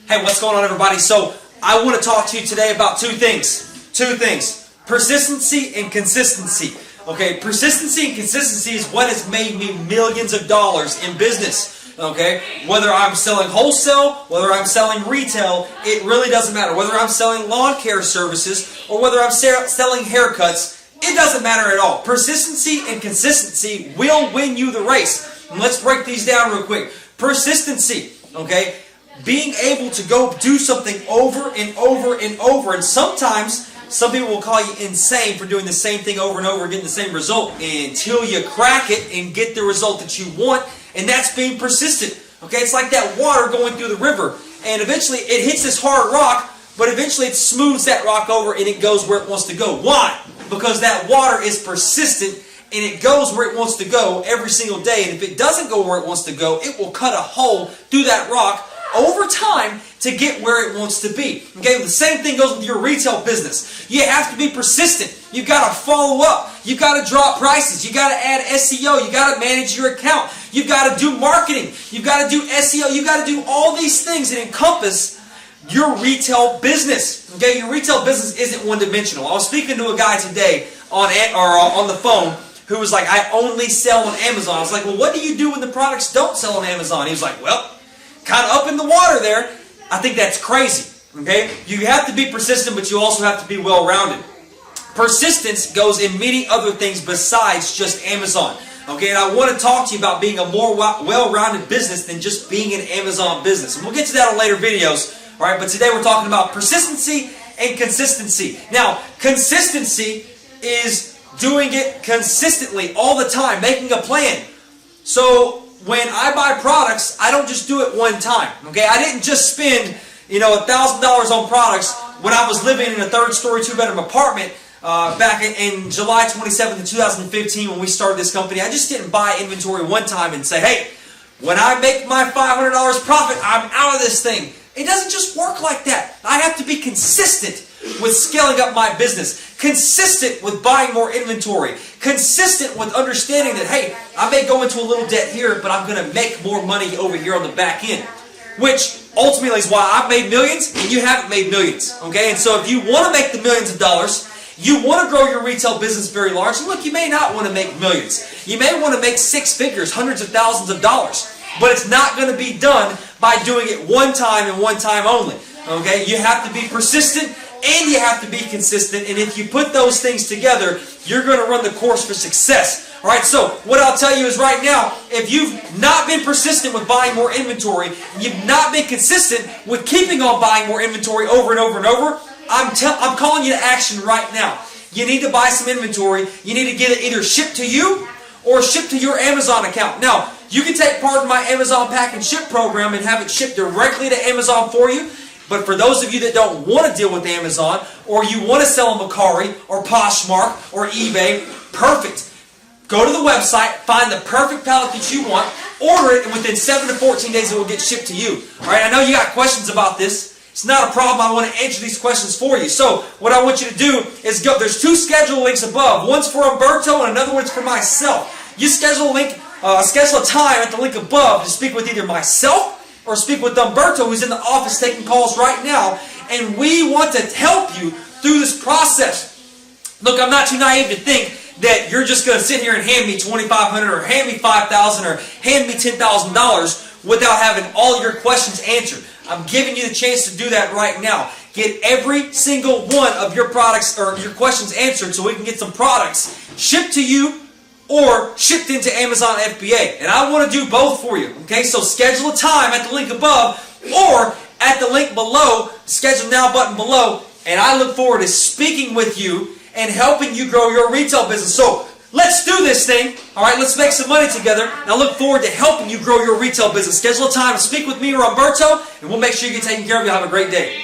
Hey, what's going on, everybody? So I want to talk to you today about two things. Persistency and consistency. Okay, persistency and consistency is what has made me millions of dollars in business. Okay, whether I'm selling wholesale, whether I'm selling retail, it really doesn't matter. Whether I'm selling lawn care services or whether I'm selling haircuts, it doesn't matter at all. Persistency and consistency will win you the race. And let's break these down real quick. Persistency, okay? Being able to go do something over and over and over. And sometimes some people will call you insane for doing the same thing over and over and getting the same result until you crack it and get the result that you want. And that's being persistent. Okay, it's like that water going through the river. And eventually it hits this hard rock, but eventually it smooths that rock over and it goes where it wants to go. Why? Because that water is persistent and it goes where it wants to go every single day. And if it doesn't go where it wants to go, it will cut a hole through that rock over time to get where it wants to be. Okay, the same thing goes with your retail business. You have to be persistent. You've got to follow up. You've got to drop prices. You've got to add SEO. You've got to manage your account. You've got to do marketing. You've got to do SEO. You've got to do all these things that encompass your retail business. Okay, your retail business isn't one-dimensional. I was speaking to a guy today on the phone who was like, I only sell on Amazon. I was like, well, what do you do when the products don't sell on Amazon? He was like, well, kind of up in the water there. I think that's crazy. Okay? You have to be persistent, but you also have to be well-rounded. Persistence goes in many other things besides just Amazon. Okay, and I want to talk to you about being a more well-rounded business than just being an Amazon business. And we'll get to that on later videos. All right, but today we're talking about persistency and consistency. Now, consistency is doing it consistently all the time, making a plan. So when I buy products, I don't just do it one time. Okay, I didn't just spend $1,000 on products when I was living in a third-story, two-bedroom apartment back in July 27th of 2015 when we started this company. I just didn't buy inventory one time and say, hey, when I make my $500 profit, I'm out of this thing. It doesn't just work like that. I have to be consistent with scaling up my business, consistent with buying more inventory, consistent with understanding that, hey, I may go into a little debt here, but I'm going to make more money over here on the back end, which ultimately is why I've made millions and you haven't made millions. Okay, and so if you want to make the millions of dollars, you want to grow your retail business very large, and look, you may not want to make millions. You may want to make six figures, hundreds of thousands of dollars, but it's not going to be done by doing it one time and one time only. Okay, you have to be persistent and you have to be consistent, and if you put those things together, you're going to run the course for success. Alright, so what I'll tell you is right now, if you've not been persistent with buying more inventory, and you've not been consistent with keeping on buying more inventory over and over and over, I'm calling you to action right now. You need to buy some inventory. You need to get it either shipped to you or shipped to your Amazon account. Now, you can take part in my Amazon Pack and Ship program and have it shipped directly to Amazon for you. But for those of you that don't want to deal with Amazon, or you want to sell on Mercari, or Poshmark, or eBay, perfect. Go to the website, find the perfect pallet that you want, order it, and within 7 to 14 days it will get shipped to you. Alright, I know you got questions about this. It's not a problem. I want to answer these questions for you. So, what I want you to do is go. There's two schedule links above. One's for Umberto and another one's for myself. You schedule a time at the link above to speak with either myself or speak with Umberto, who's in the office taking calls right now, and we want to help you through this process. Look, I'm not too naive to think that you're just going to sit here and hand me $2,500 or hand me $5,000 or hand me $10,000 without having all your questions answered. I'm giving you the chance to do that right now. Get every single one of your products or your questions answered so we can get some products shipped to you or shipped into Amazon FBA. And I want to do both for you. Okay, so schedule a time at the link above or at the link below, schedule now button below, and I look forward to speaking with you and helping you grow your retail business. So let's do this thing. Alright, let's make some money together. And I look forward to helping you grow your retail business. Schedule a time to speak with me or Umberto, and we'll make sure you get taken care of. You'll have a great day.